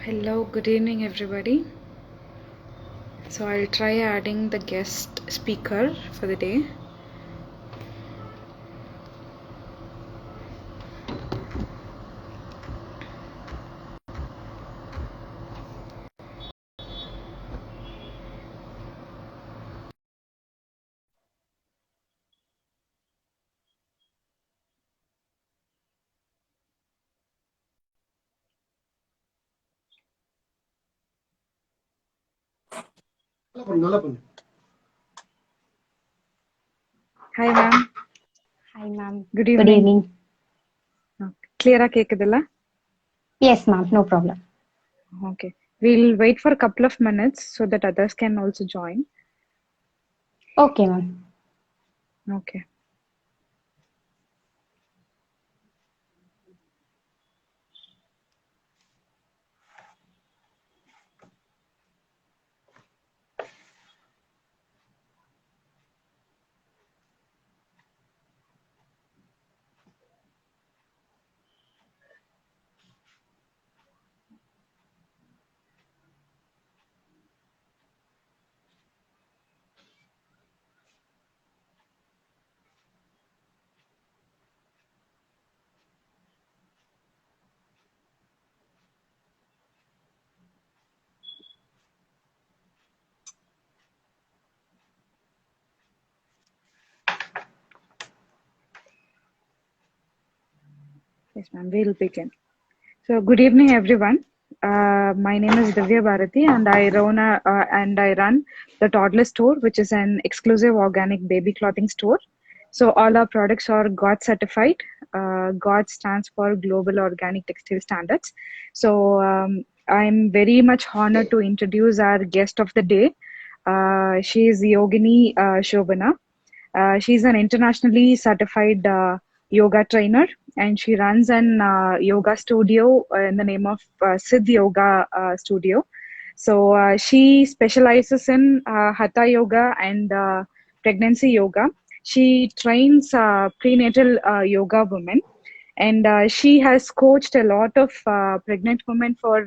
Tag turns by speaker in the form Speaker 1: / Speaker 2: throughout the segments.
Speaker 1: Hello, good evening, everybody. So I'll try adding the guest speaker for the day. Hi, ma'am.
Speaker 2: Hi, ma'am.
Speaker 1: Good
Speaker 2: Good
Speaker 1: evening.
Speaker 2: evening.
Speaker 1: Clear கேக்குதுல்ல?
Speaker 2: Yes, ma'am. No problem.
Speaker 1: Okay. We'll wait for a couple of minutes so that others can also join.
Speaker 2: Okay, ma'am.
Speaker 1: Okay. Yes, ma'am. We'll begin. So, good evening, everyone. My name is Divya Bharati, and I run the Toddler Store, which is an exclusive organic baby clothing store. So, all our products are GOT certified. GOT stands for Global Organic Textile Standards. So, I'm very much honored to introduce our guest of the day. She is Yogini Shobana. She's an internationally certified yoga trainer, and she runs an yoga studio in the name of Siddh Yoga Studio. So she specializes in Hatha Yoga and pregnancy yoga. She trains prenatal yoga women, and she has coached a lot of pregnant women for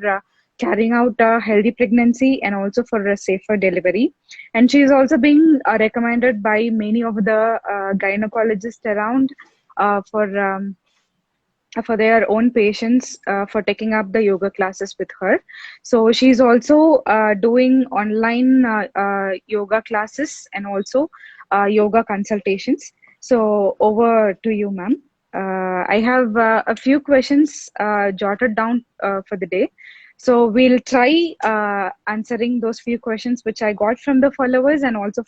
Speaker 1: carrying out a healthy pregnancy and also for a safer delivery. And she is also being recommended by many of the gynecologists around for their own patients for taking up the yoga classes with her. So she's also doing online yoga classes and also yoga consultations. So over to you, ma'am. I have a few questions jotted down for the day. So we'll try answering those few questions which I got from the followers and also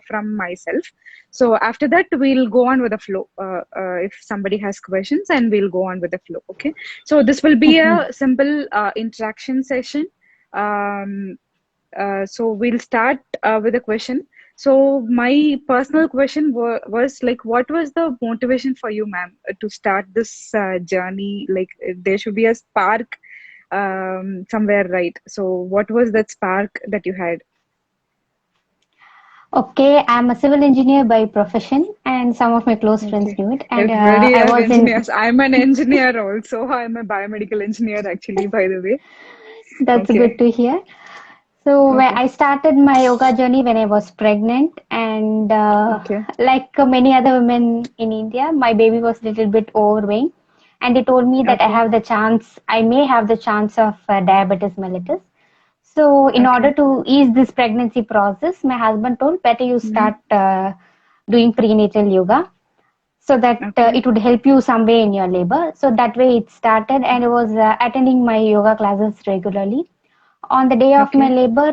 Speaker 1: from myself. So after that, we'll go on with the flow. If somebody has questions, and we'll go on with the flow. Okay. So this will be
Speaker 2: Okay.
Speaker 1: a simple interaction session. Um, so we'll start with a question. So my personal question was like, what was the motivation for you, ma'am, to start this journey? Like, there should be a spark somewhere, right? So what was that spark that you had?
Speaker 2: Okay, I'm a civil engineer by profession, and some of my close friends
Speaker 1: Okay.
Speaker 2: knew it. And
Speaker 1: Everybody
Speaker 2: I
Speaker 1: has
Speaker 2: was in.
Speaker 1: engineers. I'm an engineer also. I'm a biomedical engineer actually, by the way.
Speaker 2: That's good
Speaker 1: Okay.
Speaker 2: to hear. So where
Speaker 1: Okay.
Speaker 2: I started my yoga journey when I was pregnant, and
Speaker 1: Okay.
Speaker 2: like many other women in India, my baby was a little bit overweight, and they told me that
Speaker 1: Okay.
Speaker 2: I may have the chance of diabetes mellitus. So, in order
Speaker 1: Okay.
Speaker 2: to ease this pregnancy process, my husband told better you
Speaker 1: Mm-hmm.
Speaker 2: start doing prenatal yoga so that
Speaker 1: Okay.
Speaker 2: it would help you some way in your labor. So that way it started, and I was attending my yoga classes regularly. On the day of my
Speaker 1: Okay.
Speaker 2: labor,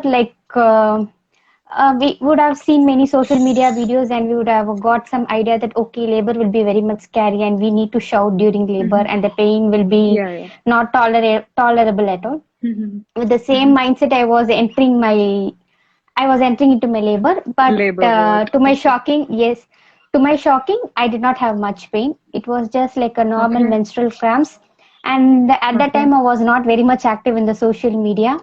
Speaker 2: we would have seen many social media videos, and we would have got some idea that okay, labor will be very much scary, and we need to shout during labor,
Speaker 1: Mm-hmm.
Speaker 2: and the pain will be
Speaker 1: Yeah, yeah.
Speaker 2: not tolerable at all.
Speaker 1: Mm-hmm.
Speaker 2: With the same
Speaker 1: Mm-hmm.
Speaker 2: mindset, I was entering into my labor, but
Speaker 1: Labor ward.
Speaker 2: to my
Speaker 1: Okay.
Speaker 2: shocking, yes, to my shocking, I did not have much pain. It was just like a normal
Speaker 1: Okay.
Speaker 2: menstrual cramps. And at that
Speaker 1: Okay.
Speaker 2: time, I was not very much active in the social media.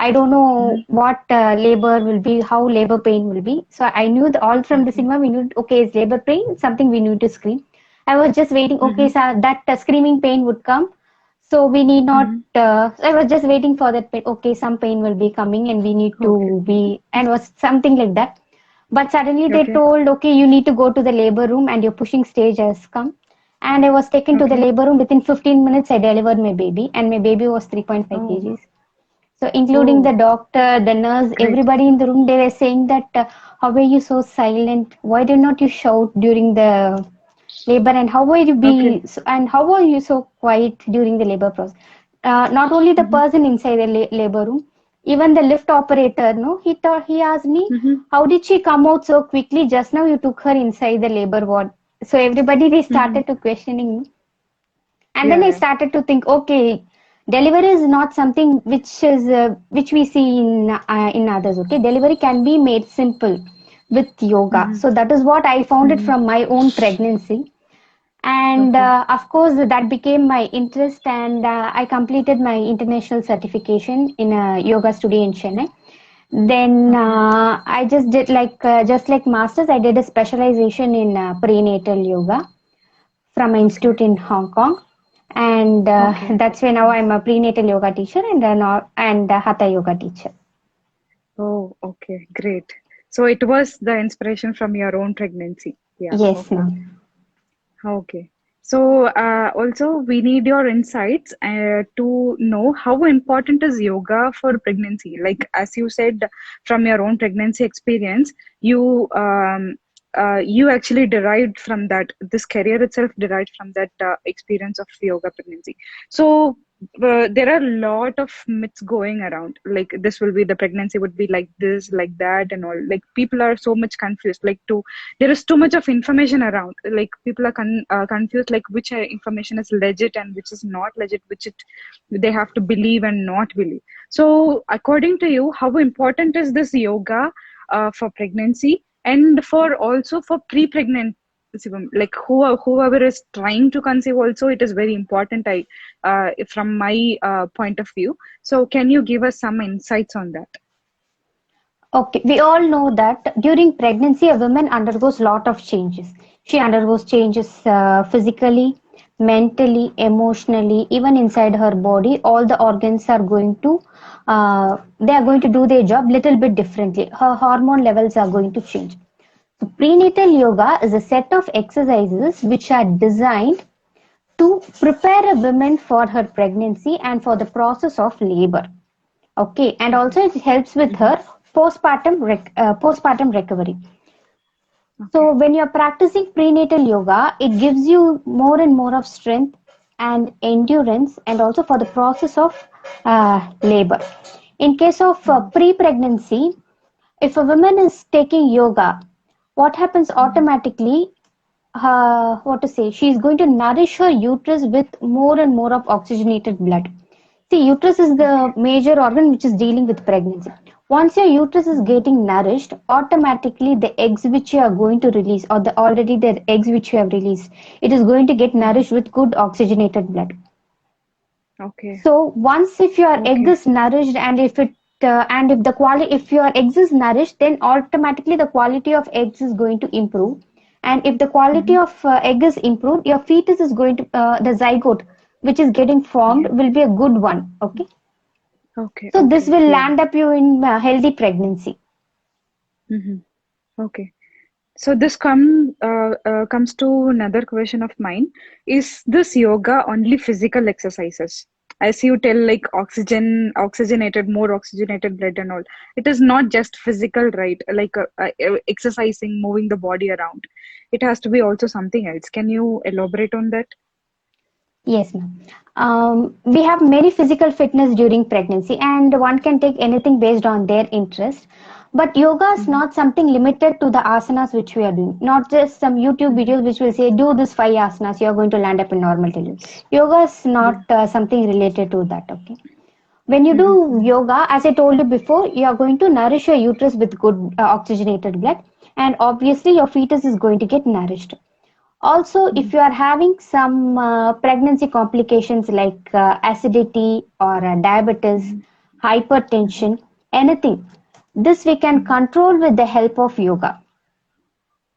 Speaker 2: I don't know
Speaker 1: Mm-hmm.
Speaker 2: what labor will be, how labor pain will be. So I knew that all from the
Speaker 1: Okay.
Speaker 2: cinema, we knew, okay, it's labor pain, something we need to scream. I was just waiting, okay,
Speaker 1: Mm-hmm.
Speaker 2: so that screaming pain would come. So we need not,
Speaker 1: Mm-hmm.
Speaker 2: I was just waiting for that pain. Okay, some pain will be coming and we need
Speaker 1: Okay.
Speaker 2: to be, and was something like that. But suddenly they
Speaker 1: Okay.
Speaker 2: told, okay, you need to go to the labor room and your pushing stage has come. And I was taken to the
Speaker 1: Okay.
Speaker 2: labor room. Within 15 minutes, I delivered my baby, and my baby was 3.5
Speaker 1: Oh.
Speaker 2: kgs. So, including the
Speaker 1: Oh.
Speaker 2: doctor, the nurse,
Speaker 1: Great.
Speaker 2: everybody in the room, they were saying that, how are you so silent? Why did not you shout during the labor? And how were you
Speaker 1: Okay.
Speaker 2: be? And how were you so quiet during the labor process? Not only the
Speaker 1: Mm-hmm.
Speaker 2: person inside the labor room, even the lift operator. No, he asked me,
Speaker 1: Mm-hmm.
Speaker 2: how did she come out so quickly? Just now you took her inside the labor ward. So everybody they
Speaker 1: Mm-hmm.
Speaker 2: started to questioning me. And then
Speaker 1: Yeah.
Speaker 2: I
Speaker 1: Yeah.
Speaker 2: started to think, okay, delivery is not something which we see in others. Okay, delivery can be made simple with yoga.
Speaker 1: Mm-hmm.
Speaker 2: So that is what I found it
Speaker 1: Mm-hmm.
Speaker 2: from my own pregnancy. And
Speaker 1: Okay.
Speaker 2: of course that became my interest, and I completed my international certification in a yoga studio in Chennai. Then
Speaker 1: Okay.
Speaker 2: I just did just like masters, I did a specialization in prenatal yoga from an
Speaker 1: Okay.
Speaker 2: institute in Hong Kong. And
Speaker 1: Okay.
Speaker 2: that's why now I'm a prenatal yoga teacher and a hatha yoga teacher.
Speaker 1: Oh, okay. Great. So it was the inspiration from your own pregnancy. Yeah.
Speaker 2: Yes,
Speaker 1: Okay.
Speaker 2: ma'am.
Speaker 1: Okay. So also we need your insights to know how important is yoga for pregnancy. Like as you said, from your own pregnancy experience, you actually derived from that. This career itself derived from that experience of yoga pregnancy. So there are a lot of myths going around. Like this will be the pregnancy would be like this, like that, and all. Like people are so much confused. Like to there is too much of information around, like people are confused, like which information is legit and which is not legit, which they have to believe and not believe. So according to you, how important is this yoga for pregnancy and for also for pre-pregnant, like whoever is trying to conceive also, it is very important, I from my point of view. So can you give us some insights on that?
Speaker 2: Okay, we all know that during pregnancy, a woman undergoes lot of changes. She undergoes changes physically, mentally, emotionally, even inside her body. All the organs are going to, they are going to do their job little bit differently. Her hormone levels are going to change. So prenatal yoga is a set of exercises which are designed to prepare a woman for her pregnancy and for the process of labor. Okay, and
Speaker 1: Okay.
Speaker 2: also it helps with
Speaker 1: Hmm.
Speaker 2: her postpartum recovery.
Speaker 1: Okay.
Speaker 2: So when you're practicing prenatal yoga, it gives you more and more of strength and endurance, and also for the process of labor. In case of
Speaker 1: Hmm.
Speaker 2: pre-pregnancy, if a woman is taking yoga, what happens
Speaker 1: Hmm.
Speaker 2: automatically? What to say? She is going to nourish her uterus with more and more of oxygenated blood. See, uterus is
Speaker 1: Okay.
Speaker 2: the major organ which is dealing with pregnancy. Once your uterus is
Speaker 1: Hmm.
Speaker 2: getting nourished, automatically the eggs which you are going to release, or the eggs which you have released, it is going to get
Speaker 1: Hmm.
Speaker 2: nourished with good oxygenated blood.
Speaker 1: Okay.
Speaker 2: So once if your egg
Speaker 1: Okay.
Speaker 2: is nourished, and if the quality, if your eggs is nourished, then automatically the quality of eggs is going to improve. And if the quality
Speaker 1: Hmm.
Speaker 2: of egg is improved, your fetus is going to, the zygote which is getting formed
Speaker 1: Hmm.
Speaker 2: will be a good one. Okay,
Speaker 1: Okay.
Speaker 2: so this
Speaker 1: Okay.
Speaker 2: will
Speaker 1: Yeah.
Speaker 2: land up you in healthy pregnancy.
Speaker 1: Hmm. Okay. So this comes to another question of mine. Is this yoga only physical exercises? As you tell, like more oxygenated blood and all. It is not just physical, right? Like exercising, moving the body around. It has to be also something else. Can you elaborate on that?
Speaker 2: Yes, ma'am. We have many physical fitness during pregnancy, and one can take anything based on their interest. But yoga is
Speaker 1: Mm-hmm.
Speaker 2: not something limited to the asanas which we are doing. Not just some YouTube
Speaker 1: Mm-hmm.
Speaker 2: videos which will say, do this 5 asanas, you are going to land up in normal delivery. Yoga is
Speaker 1: Yeah.
Speaker 2: not something related to that, okay? When you
Speaker 1: Mm-hmm.
Speaker 2: do yoga, as I told you before, you are going to nourish your uterus with good oxygenated blood, and obviously your fetus is going to get nourished. Also,
Speaker 1: Mm-hmm.
Speaker 2: if you are having some pregnancy complications like acidity or diabetes,
Speaker 1: Mm-hmm.
Speaker 2: hypertension, anything, this we can
Speaker 1: Mm-hmm.
Speaker 2: control with the help of yoga.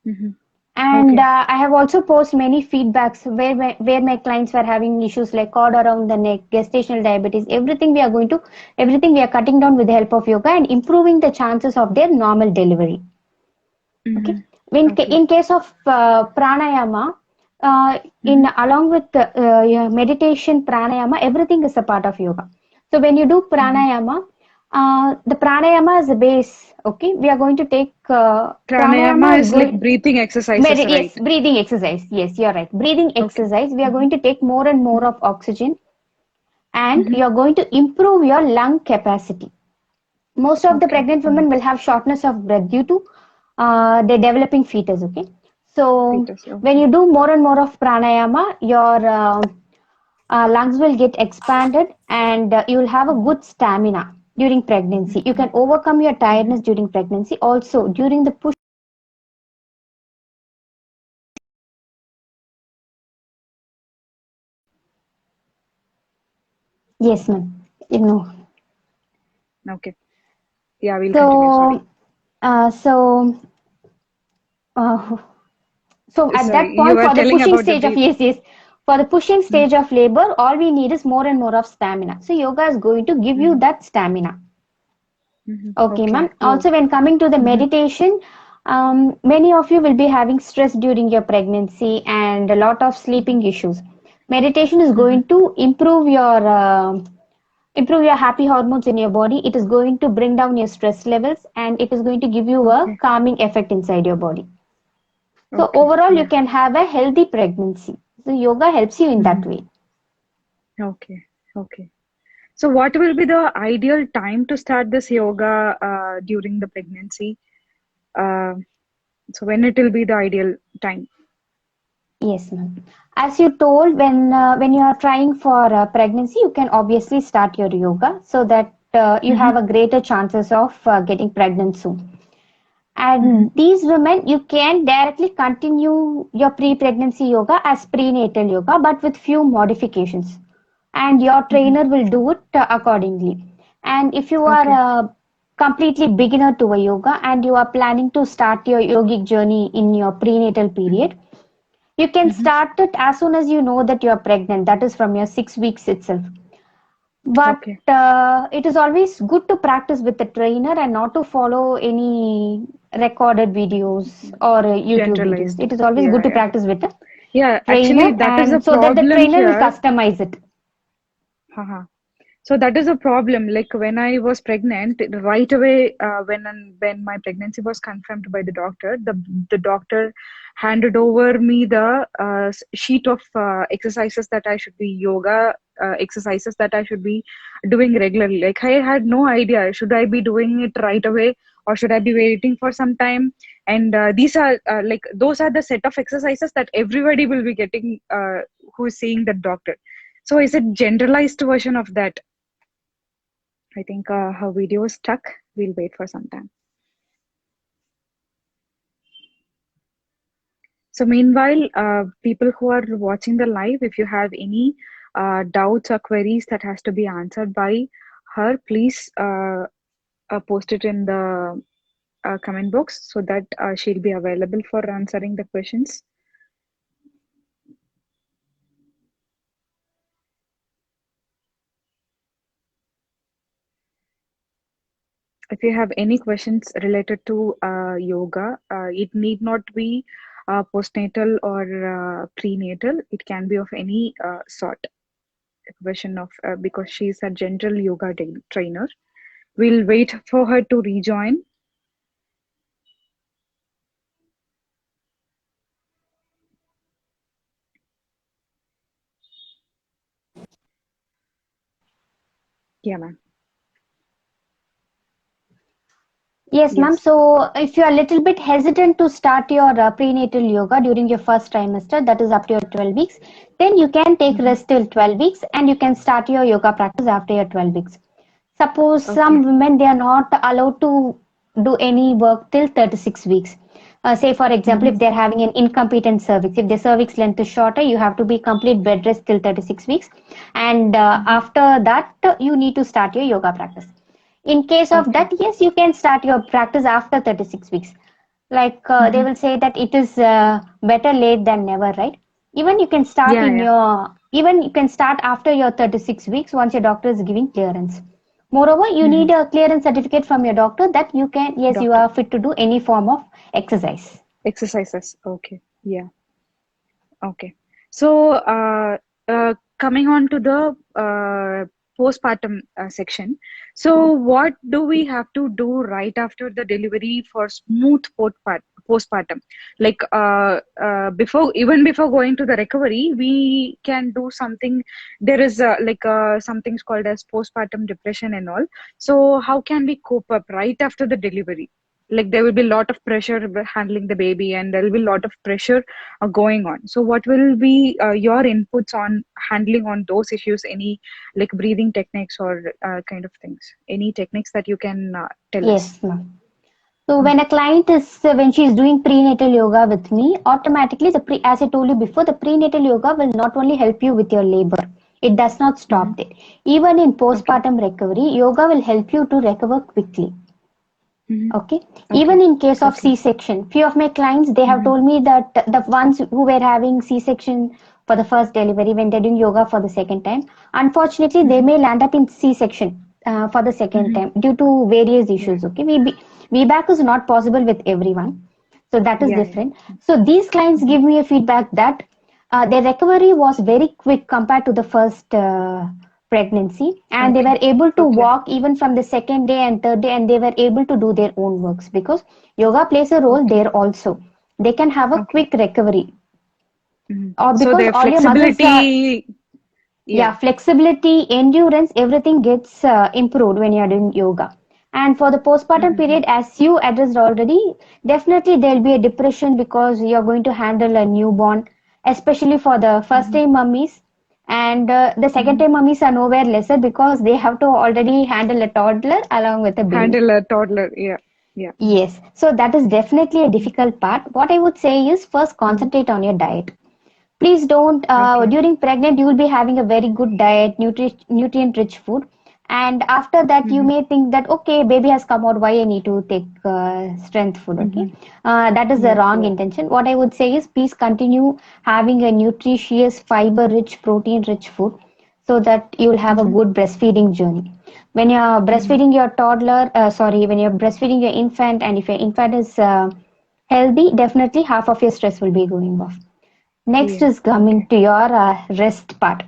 Speaker 1: Mm-hmm.
Speaker 2: And
Speaker 1: Okay.
Speaker 2: I have also posted many feedbacks where my clients were having issues like cord around the neck, gestational diabetes, everything we are cutting down with the help of yoga and improving the chances of their normal delivery. Okay.
Speaker 1: Mm-hmm.
Speaker 2: In
Speaker 1: Okay.
Speaker 2: case of pranayama, in
Speaker 1: Mm-hmm.
Speaker 2: along with yeah, meditation, pranayama, everything is a part of yoga. So when you do
Speaker 1: Mm-hmm.
Speaker 2: pranayama, the pranayama is the base. Okay, we are going to take
Speaker 1: Pranayama
Speaker 2: pranayama is
Speaker 1: is like
Speaker 2: going.
Speaker 1: breathing exercises,
Speaker 2: Yes,
Speaker 1: right?
Speaker 2: breathing exercise. Yes, you're right. Breathing
Speaker 1: Okay.
Speaker 2: exercise. We are
Speaker 1: Mm-hmm.
Speaker 2: going to take more and more of oxygen, and
Speaker 1: Mm-hmm.
Speaker 2: you're going to improve your lung capacity. Most of the
Speaker 1: Okay.
Speaker 2: pregnant
Speaker 1: Mm-hmm.
Speaker 2: women will have shortness of breath due to their developing fetus. Okay, so
Speaker 1: Fetus.
Speaker 2: when
Speaker 1: Okay.
Speaker 2: you do more and more of pranayama, your lungs will get expanded, and you will have a
Speaker 1: Mm-hmm.
Speaker 2: good stamina during pregnancy. You
Speaker 1: Mm-hmm.
Speaker 2: can overcome your
Speaker 1: Mm-hmm.
Speaker 2: tiredness during pregnancy. Also, during the push. Yes, ma'am. You know.
Speaker 1: Okay. Yeah, we'll continue. Sorry.
Speaker 2: So, uh, so, uh, so at
Speaker 1: Sorry.
Speaker 2: that
Speaker 1: You
Speaker 2: point,
Speaker 1: were
Speaker 2: for the
Speaker 1: telling
Speaker 2: pushing
Speaker 1: about the
Speaker 2: stage of
Speaker 1: breathing.
Speaker 2: yes, yes, for the pushing
Speaker 1: Mm-hmm.
Speaker 2: stage of labor, all we need is more and more of stamina. So yoga is going to give you
Speaker 1: Mm-hmm.
Speaker 2: that stamina.
Speaker 1: Mm-hmm.
Speaker 2: Okay,
Speaker 1: Okay.
Speaker 2: ma'am.
Speaker 1: Oh.
Speaker 2: Also, when coming to the
Speaker 1: Mm-hmm.
Speaker 2: meditation, many of you will be having stress during your pregnancy and a lot of
Speaker 1: Mm-hmm.
Speaker 2: sleeping issues. Meditation is
Speaker 1: Mm-hmm.
Speaker 2: going to improve your happy hormones in your body. It is going to bring down your stress levels, and it is going to give you a
Speaker 1: Okay.
Speaker 2: calming effect inside your body. So
Speaker 1: Okay.
Speaker 2: overall, you
Speaker 1: Yeah.
Speaker 2: can have a healthy pregnancy. So yoga helps you in that
Speaker 1: Mm-hmm.
Speaker 2: way.
Speaker 1: Okay. Okay. So, what will be the ideal time to start this yoga during the pregnancy? Uh, so, when it will be the ideal time?
Speaker 2: Yes, ma'am. As you told, when you are trying for pregnancy, you can obviously start your yoga so that you
Speaker 1: Mm-hmm.
Speaker 2: have a greater chances of getting pregnant soon.
Speaker 1: Mm-hmm.
Speaker 2: And these women, you can directly continue your pre-pregnancy yoga as prenatal yoga, but with few modifications. And your
Speaker 1: Mm-hmm.
Speaker 2: trainer will do it accordingly. And if you are
Speaker 1: Okay.
Speaker 2: a completely beginner to a yoga and you are planning to start your yogic journey in your prenatal
Speaker 1: Mm-hmm.
Speaker 2: period, you can
Speaker 1: Mm-hmm.
Speaker 2: start it as soon as you know that you are pregnant. That is from your 6 weeks itself. But
Speaker 1: Okay.
Speaker 2: it is always good to practice with the trainer and not to follow any recorded videos or YouTube videos.
Speaker 1: Generalized.
Speaker 2: It is always good
Speaker 1: Yeah.
Speaker 2: to
Speaker 1: Yeah.
Speaker 2: practice with the
Speaker 1: Yeah. Actually,
Speaker 2: trainer,
Speaker 1: that is a
Speaker 2: and so that the
Speaker 1: problem
Speaker 2: trainer will
Speaker 1: here.
Speaker 2: customize it.
Speaker 1: Haha. So that is a problem. Like when I was pregnant, right away, when my pregnancy was confirmed by the doctor handed over me the sheet of exercises that I should be yoga exercises that I should be doing regularly. Like I had no idea should I be doing it right away or should I be waiting for some time. And these are like those are the set of exercises that everybody will be getting who is seeing the doctor. So is it generalized version of that? I think her video is stuck. We'll wait for some time. So meanwhile, people who are watching the live, if you have any doubts or queries that has to be answered by her, please post it in the comment box so that she'll be available for answering the questions. If you have any questions related to yoga, it need not be postnatal or prenatal. It can be of any sort. Question of because she's a general yoga trainer. We'll wait for her to rejoin. Yeah, ma'am.
Speaker 2: Yes, ma'am.
Speaker 1: Yes.
Speaker 2: So, if you are a little bit hesitant to start your prenatal yoga during your first trimester, that is up to your 12 weeks, then you can take
Speaker 1: Mm-hmm.
Speaker 2: rest till 12 weeks and you can start your yoga practice after your 12 weeks. Suppose
Speaker 1: Okay.
Speaker 2: some women they are not allowed to do any work till 36 weeks. Say, for example,
Speaker 1: Mm-hmm.
Speaker 2: if they're having an incompetent cervix, if the cervix length is shorter, you have to be complete bed rest till 36 weeks. And
Speaker 1: Mm-hmm.
Speaker 2: after that, you need to start your yoga practice. In case of
Speaker 1: Okay.
Speaker 2: that, yes, you can start your practice after 36 weeks. Like they
Speaker 1: Mm-hmm.
Speaker 2: will say that it is better late than never, right? Even you can start
Speaker 1: Yeah,
Speaker 2: in
Speaker 1: yeah.
Speaker 2: your, even you can start after your 36 weeks once your doctor is giving clearance. Moreover, you
Speaker 1: Mm-hmm.
Speaker 2: need a clearance certificate from your doctor that you can, yes, you
Speaker 1: Doctor.
Speaker 2: are fit to do any form of exercise.
Speaker 1: Exercises. Okay. Yeah. Okay. So, coming on to the postpartum section. So, what do we have to do right after the delivery for smooth postpartum? Like, before, even before going to the recovery, we can do something. There is something's called as postpartum depression and all. So, how can we cope up right after the delivery? Like, there will be a lot of pressure handling the baby, and there will be a lot of pressure going on. So what will be your inputs on handling on those issues? Any like breathing techniques or kind of things? Any techniques that you can tell us?
Speaker 2: Yes, ma'am. So when
Speaker 1: Mhm.
Speaker 2: a client is, when she is doing prenatal yoga with me, automatically as I told you before, the prenatal yoga will not only help you with your labor, it does not
Speaker 1: Mhm.
Speaker 2: stop there. Even in
Speaker 1: Okay.
Speaker 2: postpartum recovery, yoga will help you to recover quickly.
Speaker 1: Mhm.
Speaker 2: Okay. Even
Speaker 1: Okay.
Speaker 2: in case of
Speaker 1: Okay.
Speaker 2: C-section, few of my clients, they have
Speaker 1: Mhm.
Speaker 2: told me that the ones who were having C-section for the first delivery, when they're doing yoga for the second time, unfortunately, they
Speaker 1: Mhm.
Speaker 2: may land up in C-section for the second
Speaker 1: Mhm.
Speaker 2: time due to various
Speaker 1: Yeah.
Speaker 2: issues. Okay. VBAC is not possible with everyone. So that is
Speaker 1: Yeah. Yeah.
Speaker 2: different. So these clients
Speaker 1: Mhm.
Speaker 2: give me a feedback that their recovery was very quick compared to the first pregnancy, and they were
Speaker 1: Okay.
Speaker 2: able to
Speaker 1: Okay.
Speaker 2: walk even from the second day and third day, and they were able to do their own works because yoga plays a role
Speaker 1: Okay.
Speaker 2: there also. They can have a
Speaker 1: Okay.
Speaker 2: quick recovery,
Speaker 1: Mhm.
Speaker 2: or
Speaker 1: So
Speaker 2: because
Speaker 1: their
Speaker 2: all your muscles are,
Speaker 1: flexibility.
Speaker 2: yeah,
Speaker 1: Yeah.
Speaker 2: flexibility, endurance, everything gets improved when you are doing yoga. And for the postpartum
Speaker 1: Mhm.
Speaker 2: period, as you addressed already, definitely there'll be a depression because you're going to handle a newborn, especially for the first
Speaker 1: Mhm.
Speaker 2: time mummies. And the second
Speaker 1: Mhm.
Speaker 2: time mummies are nowhere lesser because they have to already handle a toddler along with a baby.
Speaker 1: Handle a toddler. Yeah. Yeah.
Speaker 2: Yes, so that is definitely a
Speaker 1: Mhm.
Speaker 2: difficult part. What I would say is first
Speaker 1: Mhm.
Speaker 2: concentrate on your diet. Please don't,
Speaker 1: Okay.
Speaker 2: during pregnant, you will be having a very good diet, nutrient rich food. And after that, you
Speaker 1: Mhm.
Speaker 2: may think that, okay, baby has come out, why I need to take strength food, okay?
Speaker 1: Mhm.
Speaker 2: That is the
Speaker 1: Yeah.
Speaker 2: wrong
Speaker 1: Yeah.
Speaker 2: intention. What I would say is please continue having a nutritious, fiber rich, protein rich food so that you will have a
Speaker 1: Mhm.
Speaker 2: good breastfeeding journey. When you're
Speaker 1: Mhm.
Speaker 2: breastfeeding your toddler, when you're breastfeeding your infant, and if your infant is healthy, definitely half of your stress will be going off. Next
Speaker 1: Yeah.
Speaker 2: is coming
Speaker 1: Okay.
Speaker 2: to your rest part.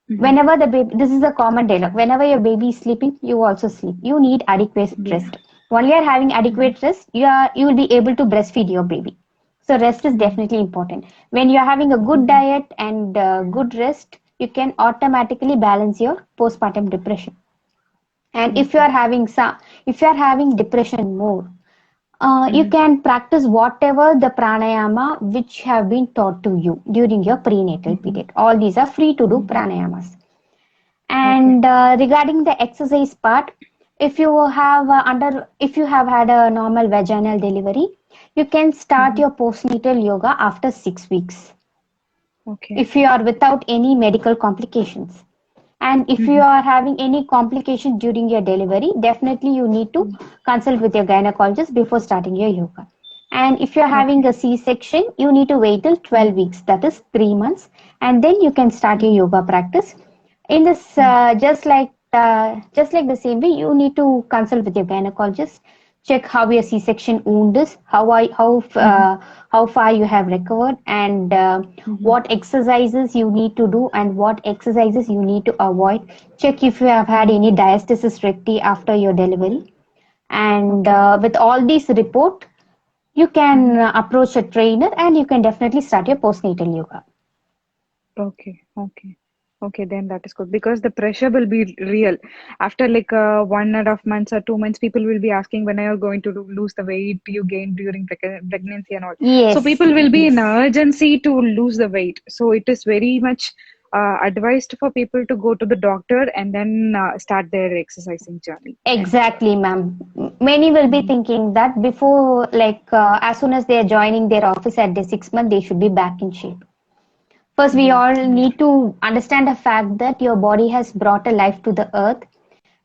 Speaker 1: Mhm.
Speaker 2: Whenever the baby, this is a common dialogue. Whenever your baby is sleeping, you also sleep. You need adequate
Speaker 1: Yeah.
Speaker 2: rest. While you are having
Speaker 1: Mhm.
Speaker 2: adequate rest, you will be able to breastfeed your baby. So rest is
Speaker 1: Mhm.
Speaker 2: definitely important. When you are having a good
Speaker 1: Mhm.
Speaker 2: diet and good rest, you can automatically balance your postpartum depression. And
Speaker 1: Okay.
Speaker 2: if you are having depression more, you
Speaker 1: Mhm.
Speaker 2: can practice whatever the pranayama which have been taught to you during your prenatal
Speaker 1: Mhm.
Speaker 2: period. All these are free to do
Speaker 1: Mhm.
Speaker 2: pranayamas.
Speaker 1: Okay.
Speaker 2: And regarding the exercise part, if you have had a normal vaginal delivery, you can start
Speaker 1: Mhm.
Speaker 2: your postnatal yoga after 6 weeks
Speaker 1: Okay.
Speaker 2: if you are without any medical complications. And if you
Speaker 1: Mhm.
Speaker 2: are having any complication during your delivery, definitely you need to
Speaker 1: Mhm.
Speaker 2: consult with your gynecologist before starting your yoga. And if you're having
Speaker 1: Okay.
Speaker 2: a C-section, you need to wait till
Speaker 1: Mhm.
Speaker 2: 12 weeks, that is 3 months, and then you can start your
Speaker 1: Mhm.
Speaker 2: yoga practice. In this,
Speaker 1: Mhm.
Speaker 2: just like the same way, you need to consult with your gynecologist, check how your C-section wound is,
Speaker 1: Mhm.
Speaker 2: how far you have recovered, and
Speaker 1: Mhm.
Speaker 2: what exercises you need to do and what exercises you need to avoid. Check if you have had
Speaker 1: Mhm.
Speaker 2: any diastasis recti after your delivery. And
Speaker 1: Okay.
Speaker 2: with all these report, you
Speaker 1: Mhm.
Speaker 2: can approach a trainer and you can definitely start your postnatal yoga.
Speaker 1: Okay. Okay. Okay, then that is good because the pressure will be real. After like 1.5 months or 2 months, people will be asking when are you going to lose the weight you gained during pregnancy and all. So
Speaker 2: Yes,
Speaker 1: people will be in
Speaker 2: yes.
Speaker 1: urgency to lose the weight. So it is very much advised for people to go to the doctor and then start their exercising journey. I'm sure.
Speaker 2: Exactly, ma'am. Many will be
Speaker 1: Mhm.
Speaker 2: thinking that before, as soon as they are joining their office at the 6 month, they should be back in shape. First, we
Speaker 1: Yeah,
Speaker 2: all
Speaker 1: yeah.
Speaker 2: need to understand the fact that your body has brought a life to the earth,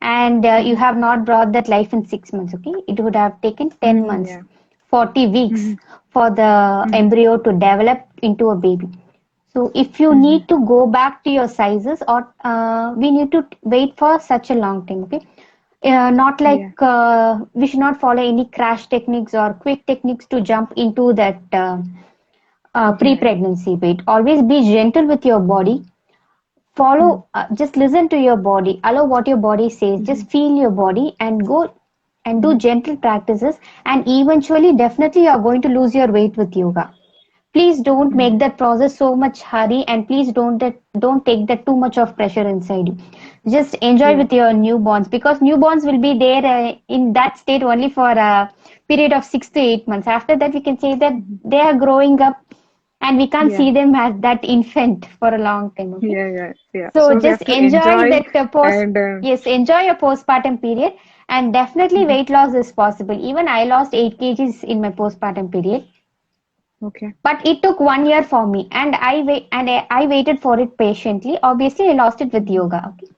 Speaker 2: and you
Speaker 1: Mm-hmm.
Speaker 2: have not brought that life in 6 months, okay? It would have taken 10
Speaker 1: Mm,
Speaker 2: months.
Speaker 1: yeah.
Speaker 2: 40 weeks
Speaker 1: Mm-hmm.
Speaker 2: for the
Speaker 1: Mm-hmm.
Speaker 2: embryo to develop into a baby. So if you
Speaker 1: Mm-hmm.
Speaker 2: need to go back to your sizes, or we need to wait for such a long time, okay? Not like
Speaker 1: Yeah.
Speaker 2: we should not follow any crash techniques or quick techniques to jump into that
Speaker 1: Yeah.
Speaker 2: pre-pregnancy weight. Always be gentle with your body.
Speaker 1: Mm-hmm.
Speaker 2: Follow, just listen to your body. Allow what your body says.
Speaker 1: Mm-hmm.
Speaker 2: Just feel your body and go and do
Speaker 1: Mm-hmm.
Speaker 2: gentle practices. And eventually, definitely, you are going to lose your weight with yoga. Please don't make
Speaker 1: Mm-hmm.
Speaker 2: that process so much hurry, and please don't take that too much of pressure inside you. Just enjoy
Speaker 1: Yeah.
Speaker 2: with your newborns, because newborns will be there in that state only for a period of 6 to 8 months. After that, we can say that
Speaker 1: Mm-hmm.
Speaker 2: they are growing up, and we can't
Speaker 1: Yeah.
Speaker 2: see them as that infant for a long time. Okay,
Speaker 1: Yeah. Yeah. Yeah.
Speaker 2: so
Speaker 1: So we
Speaker 2: just
Speaker 1: have to
Speaker 2: enjoy
Speaker 1: enjoy
Speaker 2: that post.
Speaker 1: and
Speaker 2: Yes, enjoy your postpartum period, and definitely
Speaker 1: mhm.
Speaker 2: weight loss is possible. Even I lost 8 kgs in my postpartum period,
Speaker 1: Okay.
Speaker 2: but it took 1 year for me, and I waited for it patiently. Obviously, I lost it with
Speaker 1: Mhm.
Speaker 2: yoga. Okay,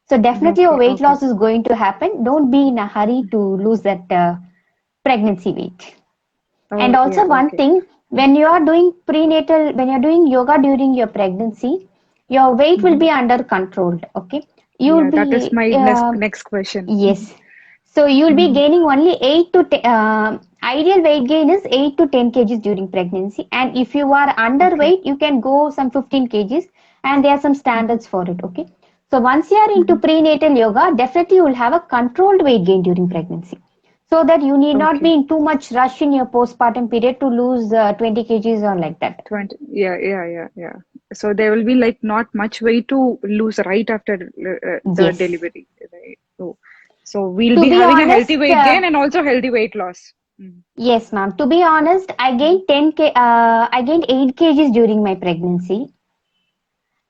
Speaker 2: so definitely your
Speaker 1: Okay.
Speaker 2: weight
Speaker 1: Okay.
Speaker 2: loss is going to happen. Don't be in a hurry to lose that pregnancy weight. And
Speaker 1: Oh
Speaker 2: also
Speaker 1: yeah.
Speaker 2: one
Speaker 1: Okay.
Speaker 2: thing, when you're doing yoga during your pregnancy, your weight will
Speaker 1: Mm-hmm.
Speaker 2: be under controlled. Okay, you'll
Speaker 1: Yeah. That is
Speaker 2: be
Speaker 1: my next question.
Speaker 2: yes. So you'll be
Speaker 1: Mm-hmm.
Speaker 2: gaining only 8 to 10, ideal weight gain is 8 to 10 kgs during pregnancy. And if you are
Speaker 1: Okay.
Speaker 2: underweight, you can go some 15 kgs, and there are some
Speaker 1: Mm-hmm.
Speaker 2: standards for it. Okay. So once you are into
Speaker 1: Mm-hmm.
Speaker 2: prenatal yoga, definitely you will have a controlled weight gain during pregnancy. So that you need not be
Speaker 1: Okay.
Speaker 2: in too much rush in your postpartum period to lose 20 kgs or like that.
Speaker 1: 20. Yeah. Yeah. Yeah. Yeah. So there will be like not much weight to lose right after the
Speaker 2: Yes.
Speaker 1: delivery, right? So, so we'll
Speaker 2: To
Speaker 1: be
Speaker 2: be
Speaker 1: having a healthy
Speaker 2: honest,
Speaker 1: weight gain and also healthy weight loss. Mm-hmm.
Speaker 2: yes, ma'am. To be honest, I gained 8 kgs during my pregnancy.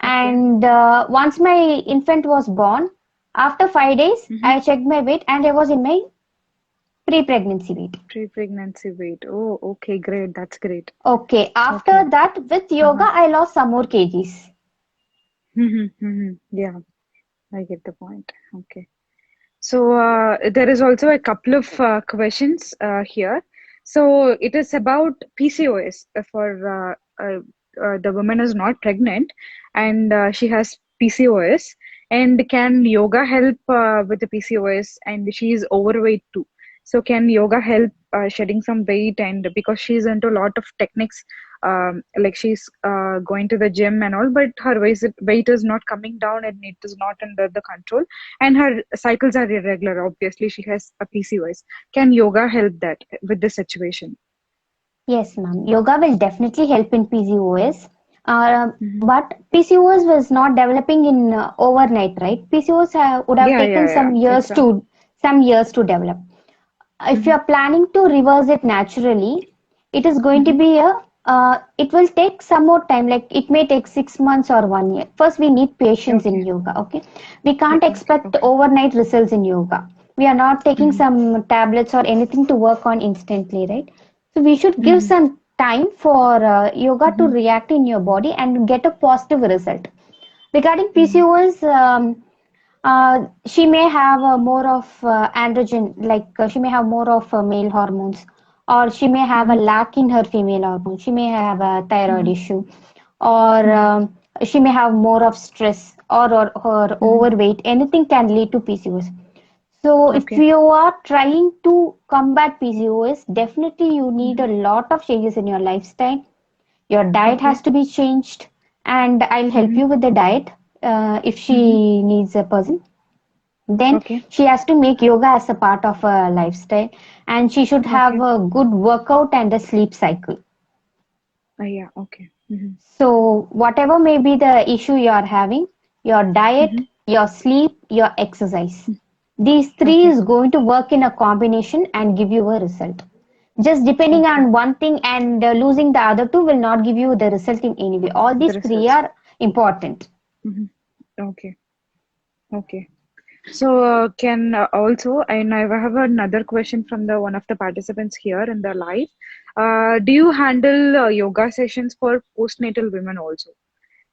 Speaker 1: Okay.
Speaker 2: And once my infant was born, after 5 days,
Speaker 1: Mm-hmm.
Speaker 2: I checked my weight and I was in my pre-pregnancy weight.
Speaker 1: Pre-pregnancy weight. Oh, okay, great. That's great.
Speaker 2: Okay.
Speaker 1: Okay.
Speaker 2: After that, with yoga,
Speaker 1: Uh-huh.
Speaker 2: I lost some more kgs.
Speaker 1: Mm-hmm. Mm-hmm. Yeah, I get the point. Okay. So there is also a couple of questions here. So it is about PCOS for the woman is not pregnant and she has PCOS. And can yoga help with the PCOS? And she is overweight too. So can yoga help shedding some weight? And because she's into a lot of techniques, like she's going to the gym and all, but her weight is not coming down and it is not under the control and her cycles are irregular. Obviously, she has a PCOS. Can yoga help that with the situation?
Speaker 2: Yes, ma'am. Yoga will definitely help in PCOS.
Speaker 1: Hmm.
Speaker 2: But PCOS was not developing in overnight, right? PCOS would have
Speaker 1: Yeah,
Speaker 2: taken
Speaker 1: yeah, yeah. It's a.
Speaker 2: some years to develop. If you
Speaker 1: Hmm.
Speaker 2: are planning to reverse it naturally, it is going to
Speaker 1: Hmm.
Speaker 2: be it will take some more time. Like it may take 6 months or 1 year. First, we need patience in
Speaker 1: Okay.
Speaker 2: yoga. Okay, we can't
Speaker 1: Okay.
Speaker 2: expect
Speaker 1: Okay.
Speaker 2: overnight results in yoga. We are not taking
Speaker 1: Hmm.
Speaker 2: some tablets or anything to work on instantly, right? So we should give
Speaker 1: Hmm.
Speaker 2: some time for yoga to
Speaker 1: Hmm.
Speaker 2: react in your body and get a positive result. Regarding
Speaker 1: Hmm.
Speaker 2: PCOS, she may have more of androgen, like she may have more of male hormones, or she may have a
Speaker 1: Hmm.
Speaker 2: lack in her female hormone. She may have a thyroid
Speaker 1: Hmm.
Speaker 2: issue, or
Speaker 1: Hmm.
Speaker 2: she may have more of stress or
Speaker 1: Hmm.
Speaker 2: overweight. Anything can lead to PCOS. So, if
Speaker 1: Okay.
Speaker 2: you are trying to combat PCOS, definitely you need
Speaker 1: Hmm.
Speaker 2: a lot of changes in your lifestyle. Your diet
Speaker 1: Okay.
Speaker 2: has to be changed, and I'll help
Speaker 1: Hmm.
Speaker 2: you with the diet if
Speaker 1: Hmm.
Speaker 2: she needs a person. Then
Speaker 1: Okay.
Speaker 2: she has to make yoga as a part of her lifestyle, and she should have
Speaker 1: Okay.
Speaker 2: a good workout and a sleep cycle.
Speaker 1: Yeah. Okay. Hmm.
Speaker 2: So, whatever may be the issue you are having, your diet,
Speaker 1: Hmm.
Speaker 2: your sleep, your exercise, these three
Speaker 1: Okay.
Speaker 2: is going to work in a combination and give you a result. Just depending
Speaker 1: Okay.
Speaker 2: on one thing and losing the other two will not give you the result in any way. All
Speaker 1: The
Speaker 2: these three
Speaker 1: results.
Speaker 2: are important.
Speaker 1: Hmm. Okay. Okay. So, can also, and I have another question from the one of the participants here in the live. Do you handle yoga sessions for postnatal women also?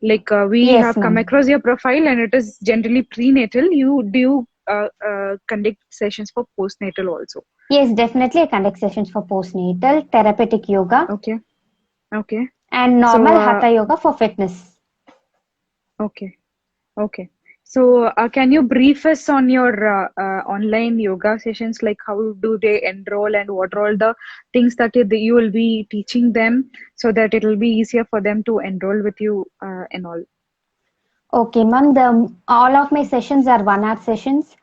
Speaker 1: Like we
Speaker 2: Yes,
Speaker 1: have come
Speaker 2: ma'am.
Speaker 1: across your profile, and it is generally prenatal. You do you conduct sessions for postnatal also?
Speaker 2: Yes, definitely I conduct sessions for postnatal, therapeutic yoga,
Speaker 1: Okay. Okay.
Speaker 2: and
Speaker 1: So,
Speaker 2: normal hatha yoga for fitness.
Speaker 1: okay. Okay. So, can you brief us on your online yoga sessions? Like, how do they enroll and what are all the things that you will be teaching them so that it will be easier for them to enroll with you and all?
Speaker 2: Okay, ma'am. All of my sessions are 1 hour sessions.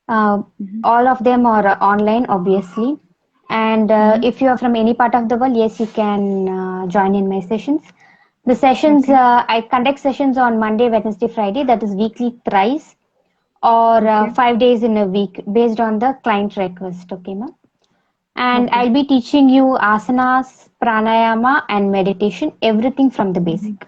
Speaker 2: Uh,
Speaker 1: Mm-hmm.
Speaker 2: all of them are online, obviously. And
Speaker 1: Mm-hmm.
Speaker 2: if you are from any part of the world, yes, you can join in my sessions. The sessions,
Speaker 1: Okay.
Speaker 2: I conduct sessions on Monday, Wednesday, Friday, that is weekly thrice, or
Speaker 1: Okay.
Speaker 2: 5 days in a week based on the client request. Okay, ma'am. And
Speaker 1: Okay.
Speaker 2: I'll be teaching you asanas, pranayama, and meditation, everything from the
Speaker 1: Mm-hmm.
Speaker 2: basic.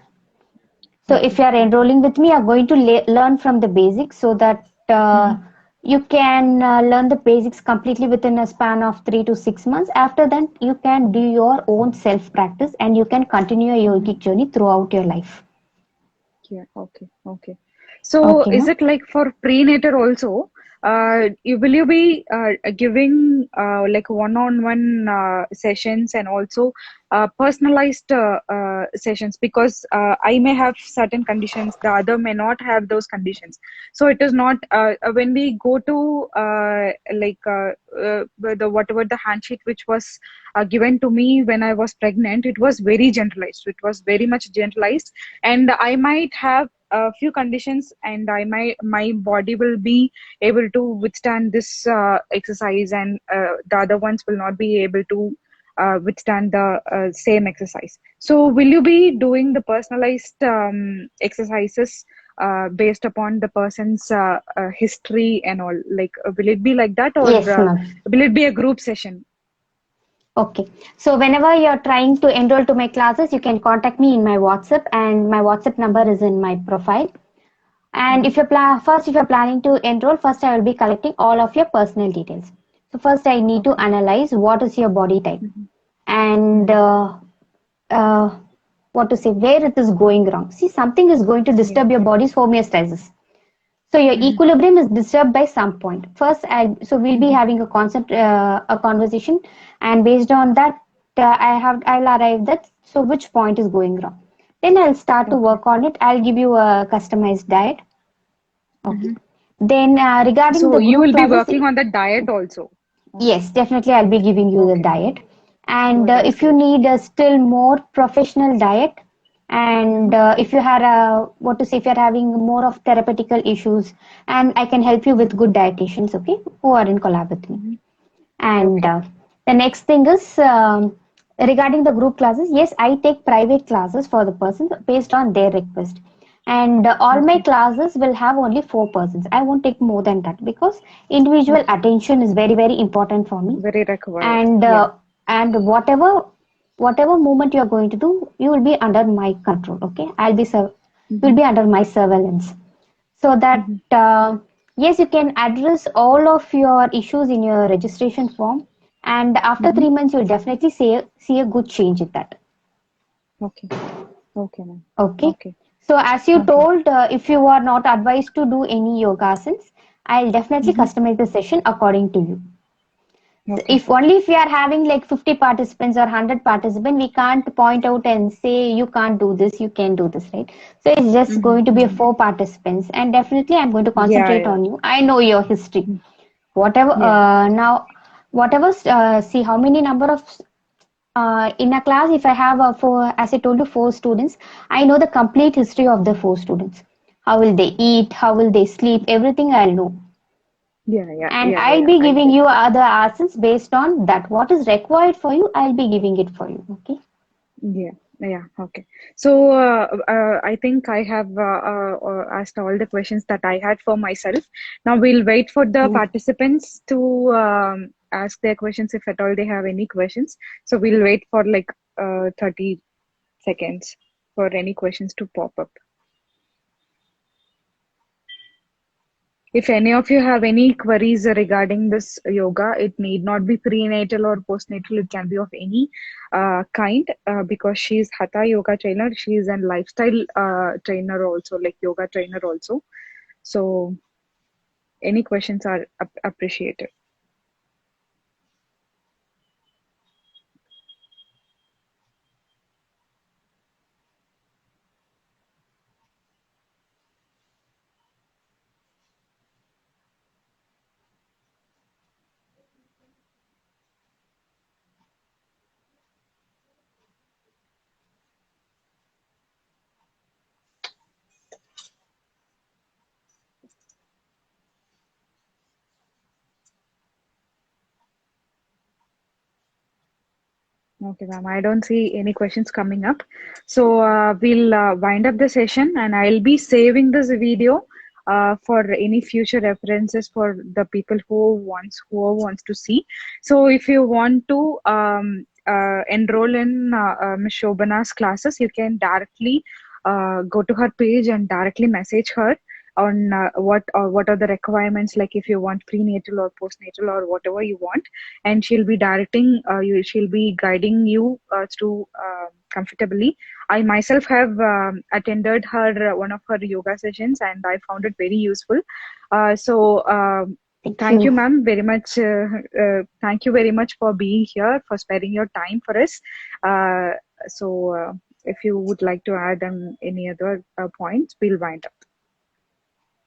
Speaker 2: So if
Speaker 1: Okay.
Speaker 2: you are
Speaker 1: Okay.
Speaker 2: enrolling with me, you're going to learn from the basics so that
Speaker 1: Mm-hmm.
Speaker 2: you can learn the basics completely within a span of 3 to 6 months. After that, you can do your own self practice and you can continue your
Speaker 1: Mm-hmm.
Speaker 2: yogic journey throughout your life.
Speaker 1: Yeah, okay, okay. So
Speaker 2: Okay,
Speaker 1: is
Speaker 2: ma'am?
Speaker 1: it like for prenatal also? Will you be giving like one-on-one sessions and also personalized sessions? Because I may have certain conditions, the other may not have those conditions. So it is not when we go to the whatever the handsheet which was given to me when I was pregnant, it was very generalized. It was very much generalized, and I might have a few conditions, and my body will be able to withstand this exercise, and the other ones will not be able to withstand the same exercise. So will you be doing the personalized exercises based upon the person's history and all? Like, will it be like that, or
Speaker 2: Yes, ma'am.
Speaker 1: will it be a group session?
Speaker 2: Okay. So whenever you're trying to enroll to my classes, you can contact me in my WhatsApp, and my WhatsApp number is in my profile. And
Speaker 1: Mm-hmm.
Speaker 2: if you're planning to enroll, first I will be collecting all of your personal details. So first I need to
Speaker 1: Okay.
Speaker 2: analyze what is your body type
Speaker 1: Mm-hmm.
Speaker 2: and
Speaker 1: Mm-hmm.
Speaker 2: uh, what to say, where it is going wrong. See, something is going to
Speaker 1: Yeah.
Speaker 2: disturb your body's homeostasis. So your
Speaker 1: Mm-hmm.
Speaker 2: equilibrium is disturbed by some point. So we'll be
Speaker 1: Mm-hmm.
Speaker 2: having a conversation, and based on that, I'll arrive that so which point is going wrong. Then I'll start to
Speaker 1: Okay.
Speaker 2: work on it. I'll give you a customized diet. Okay.
Speaker 1: Mm-hmm.
Speaker 2: Then regarding
Speaker 1: So
Speaker 2: the
Speaker 1: you
Speaker 2: group
Speaker 1: will be
Speaker 2: classes,
Speaker 1: working on the diet also. Okay.
Speaker 2: yes, definitely I'll be giving you the
Speaker 1: Okay.
Speaker 2: diet. And
Speaker 1: Oh, that's
Speaker 2: if you
Speaker 1: great.
Speaker 2: need a still more professional diet, and
Speaker 1: Mm-hmm.
Speaker 2: if you had what to say, if you're having more of therapeutical issues, and I can help you with
Speaker 1: Mm-hmm.
Speaker 2: good dietitians, okay, who are in collab with me.
Speaker 1: Mm-hmm.
Speaker 2: And
Speaker 1: Okay.
Speaker 2: the next thing is regarding the group classes. Yes, I take private classes for the persons based on their request. And all my
Speaker 1: Okay.
Speaker 2: classes will have only 4 persons. I won't take more than that because individual
Speaker 1: Okay.
Speaker 2: attention is very, very important for me.
Speaker 1: Very required.
Speaker 2: And
Speaker 1: Yeah.
Speaker 2: whatever movement you are going to do, you will be under my control. Okay, you'll
Speaker 1: Mm-hmm.
Speaker 2: be under my surveillance so that
Speaker 1: Mm-hmm.
Speaker 2: yes, you can address all of your issues in your registration form, and after
Speaker 1: Mm-hmm.
Speaker 2: 3 months you'll definitely see a good change in that.
Speaker 1: Okay. Okay, ma'am.
Speaker 2: Okay,
Speaker 1: Okay.
Speaker 2: so as you
Speaker 1: Okay.
Speaker 2: told, if you are not advised to do any yoga asanas, I'll definitely
Speaker 1: Mm-hmm.
Speaker 2: customize the session according to you. So
Speaker 1: Okay.
Speaker 2: if we are having like 50 participants or 100 participants, we can't point out and say you can't do this, you can do this, right? So it's just
Speaker 1: Mm-hmm.
Speaker 2: going to be a
Speaker 1: Mm-hmm.
Speaker 2: 4 participants, and definitely I'm going to
Speaker 1: Yeah.
Speaker 2: concentrate
Speaker 1: Yeah.
Speaker 2: on you. I know your history.
Speaker 1: Mm.
Speaker 2: Whatever
Speaker 1: Yeah.
Speaker 2: now, whatever see how many number of in a class, if I have four, as I told you, 4 students, I know the complete history of the 4 students. How will they eat? How will they sleep? Everything I'll know,
Speaker 1: Yeah. Yeah.
Speaker 2: and
Speaker 1: Yeah.
Speaker 2: I'll
Speaker 1: Yeah.
Speaker 2: be
Speaker 1: I
Speaker 2: giving
Speaker 1: get
Speaker 2: you
Speaker 1: it.
Speaker 2: other answers based on that. What is required for you, I'll be giving it for you. Okay.
Speaker 1: Yeah, yeah, okay. So I think I have asked all the questions that I had for myself. Now we'll wait for the
Speaker 2: Mm.
Speaker 1: participants to ask their questions if at all they have any questions. So we'll wait for like 30 seconds for any questions to pop up. If any of you have any queries regarding this yoga, it need not be prenatal or postnatal. It can be of any kind because she is Hatha yoga trainer. She is a lifestyle trainer also, like yoga trainer also. So Any questions are appreciated. Okay, ma'am. I don't see any questions coming up. So we'll wind up the session, and I'll be saving this video for any future references for the people who wants to see. So if you want to enroll in Ms. Shobana's classes, you can directly go to her page and directly message her on what are the requirements, like if you want prenatal or postnatal or whatever you want, and she'll be directing you, she'll be guiding you through comfortably. I myself have attended her one of her yoga sessions, and I found it very useful. So
Speaker 2: Thank
Speaker 1: thank you,
Speaker 2: you.
Speaker 1: ma'am, very much. Thank you very much for being here, for sparing your time for us. So if you would like to add any other points, we'll wind up.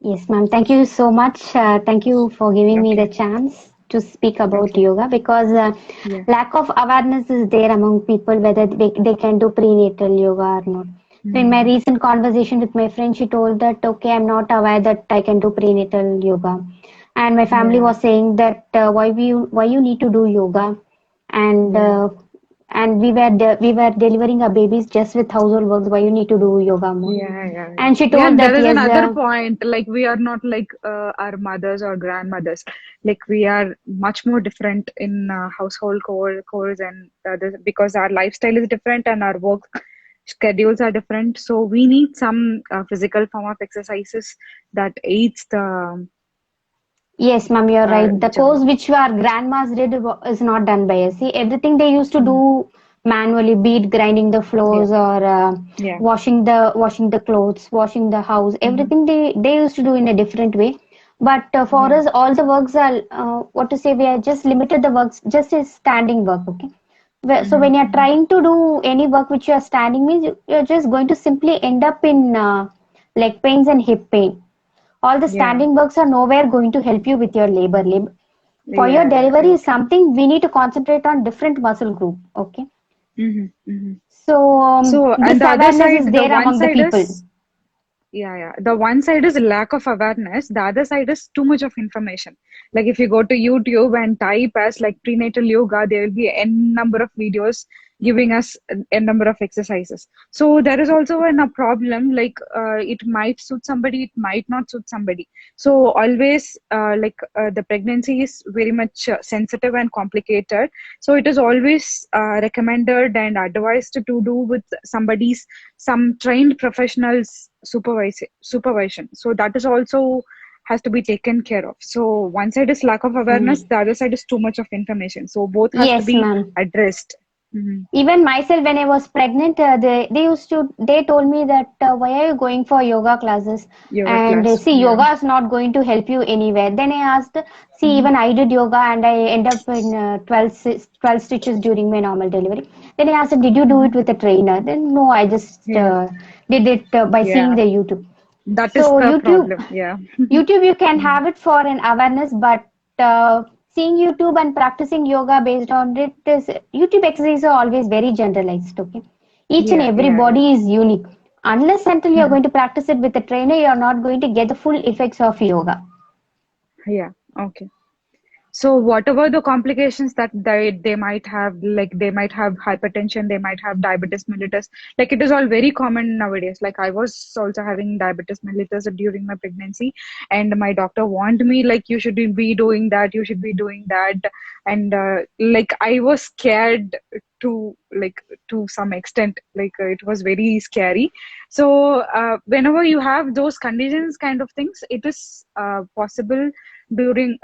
Speaker 2: Yes, ma'am. Thank you so much. Thank you for giving me the
Speaker 1: Okay.
Speaker 2: chance to speak about
Speaker 1: Okay.
Speaker 2: yoga, because
Speaker 1: Yeah.
Speaker 2: lack of awareness is there among people whether they can do prenatal yoga or not. So in my
Speaker 1: Mm-hmm.
Speaker 2: recent conversation with my friend, she told that, okay, I'm not aware that I can do prenatal yoga. And my family
Speaker 1: Yeah.
Speaker 2: was saying that why you need to do yoga, and
Speaker 1: Yeah.
Speaker 2: uh, and we were delivering our babies just with household works. Why you need to do yoga more?
Speaker 1: Yeah, yeah, yeah.
Speaker 2: And she
Speaker 1: Yeah,
Speaker 2: told
Speaker 1: there
Speaker 2: that
Speaker 1: is
Speaker 2: yes,
Speaker 1: another point. Like, we are not like our mothers or grandmothers. Like, we are much more different in household chores and because our lifestyle is different and our work schedules are different. So we need some physical form of exercises that aids the
Speaker 2: yes, ma'am, you're right. The
Speaker 1: job.
Speaker 2: course which our grandmas did is not done by us. See, everything they used to
Speaker 1: Mm.
Speaker 2: do manually, be it grinding the
Speaker 1: Yeah,
Speaker 2: floors or
Speaker 1: yeah.
Speaker 2: washing the clothes, washing the house.
Speaker 1: Mm-hmm.
Speaker 2: Everything they used to do in a different way. But for
Speaker 1: Yeah,
Speaker 2: us, all the works are what to say. We are just limited the works, just as standing work. Okay. So
Speaker 1: mm-hmm.
Speaker 2: when you're
Speaker 1: Mm-hmm.
Speaker 2: trying to do any work which you are standing, means you're just going to simply end up in leg pains and hip pain. All the
Speaker 1: Yeah,
Speaker 2: standing works are nowhere going to help you with your labor. For your
Speaker 1: yeah, yeah.
Speaker 2: delivery is
Speaker 1: Okay.
Speaker 2: something we need to concentrate on different muscle group. Okay.
Speaker 1: Mm-hmm. Mm-hmm.
Speaker 2: So
Speaker 1: So, and
Speaker 2: this
Speaker 1: the other
Speaker 2: awareness
Speaker 1: side,
Speaker 2: is
Speaker 1: the
Speaker 2: there
Speaker 1: one
Speaker 2: among the
Speaker 1: side
Speaker 2: people.
Speaker 1: is, yeah, yeah. The one side is lack of awareness. The other side is too much of information. Like, if you go to YouTube and type as like prenatal yoga, there will be n number of videos giving us n number of exercises. So there is also a problem. Like, it might suit somebody, it might not suit somebody. So always, the pregnancy is very much sensitive and complicated. So it is always recommended and advised to do with some trained professionals supervision. So that is also has to be taken care of. So one side is lack of awareness,
Speaker 2: Hmm.
Speaker 1: the other side is too much of information, so both has to
Speaker 2: Yes,
Speaker 1: be
Speaker 2: ma'am.
Speaker 1: addressed. Mhm.
Speaker 2: Even myself, when I was pregnant, they told me that why are you going for yoga classes?
Speaker 1: Yoga
Speaker 2: And
Speaker 1: class,
Speaker 2: see,
Speaker 1: yeah.
Speaker 2: yoga is not going to help you anywhere. Then I asked, see,
Speaker 1: Mhm.
Speaker 2: even I did yoga and I end up in 12 stitches during my normal delivery. Then I asked, did you do it
Speaker 1: Mhm.
Speaker 2: with a trainer? Then no, I just
Speaker 1: Yeah,
Speaker 2: did it by seeing
Speaker 1: yeah,
Speaker 2: the YouTube.
Speaker 1: that is
Speaker 2: So
Speaker 1: the problem, yeah.
Speaker 2: YouTube, you can
Speaker 1: Mhm.
Speaker 2: have it for an awareness, but seeing YouTube and practicing yoga based on it is YouTube exercises are always very generalized. Okay, each and
Speaker 1: Yeah,
Speaker 2: every
Speaker 1: yeah, yeah.
Speaker 2: body is unique. Unless until you're
Speaker 1: Mhm.
Speaker 2: going to practice it with a trainer, you're not going to get the full effects of yoga.
Speaker 1: Yeah, okay. So whatever the complications that they might have, like they might have hypertension, they might have diabetes mellitus, like it is all very common nowadays. Like I was also having diabetes mellitus during my pregnancy, and my doctor warned me like you should be doing that, you should be doing that, and like I was scared to like to some extent, like it was very scary. So whenever you have those conditions kind of things, it is possible during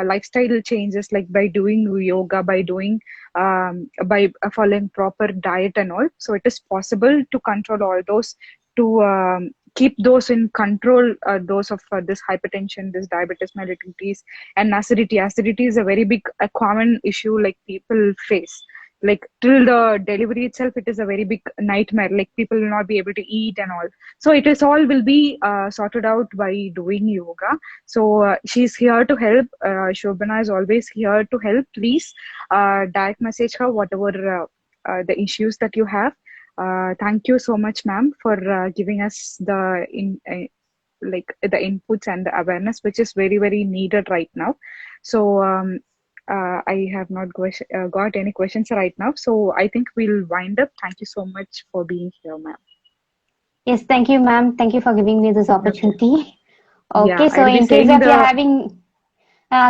Speaker 1: lifestyle changes, like by doing yoga, by doing by following proper diet and all. So it is possible to control all those, to keep those in control, those of this hypertension, this diabetes mellitus, and acidity. Acidity is a very big, a common issue like people face. Like till the delivery itself, it is a very big nightmare. Like people will not be able to eat and all. So it is all will be sorted out by doing yoga. So she's here to help. Shobana is always here to help. Please direct message her whatever the issues that you have. Thank you so much, ma'am, for giving us the like the inputs and the awareness, which is very very needed right now. So I have not got any questions right now. So I think we'll wind up. Thank you so much for being here, ma'am.
Speaker 2: Yes, thank you, ma'am. Thank you for giving me this
Speaker 1: Okay.
Speaker 2: opportunity.
Speaker 1: Yeah,
Speaker 2: Okay, so
Speaker 1: I'll be
Speaker 2: in case
Speaker 1: saying
Speaker 2: of you
Speaker 1: the
Speaker 2: having,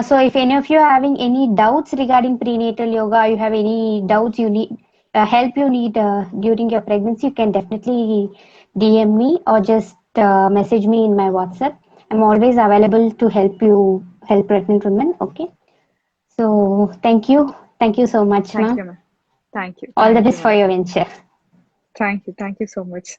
Speaker 2: so if any of you are having any doubts regarding prenatal yoga, you have any doubts you need, help you need during your pregnancy, you can definitely DM me or just message me in my WhatsApp. I'm always available to help you, help pregnant women. Okay. So thank you so much,
Speaker 1: thank you,
Speaker 2: ma'am.
Speaker 1: ma'am. Thank you,
Speaker 2: All the
Speaker 1: thank you,
Speaker 2: best for
Speaker 1: ma'am.
Speaker 2: your venture.
Speaker 1: Thank you so much.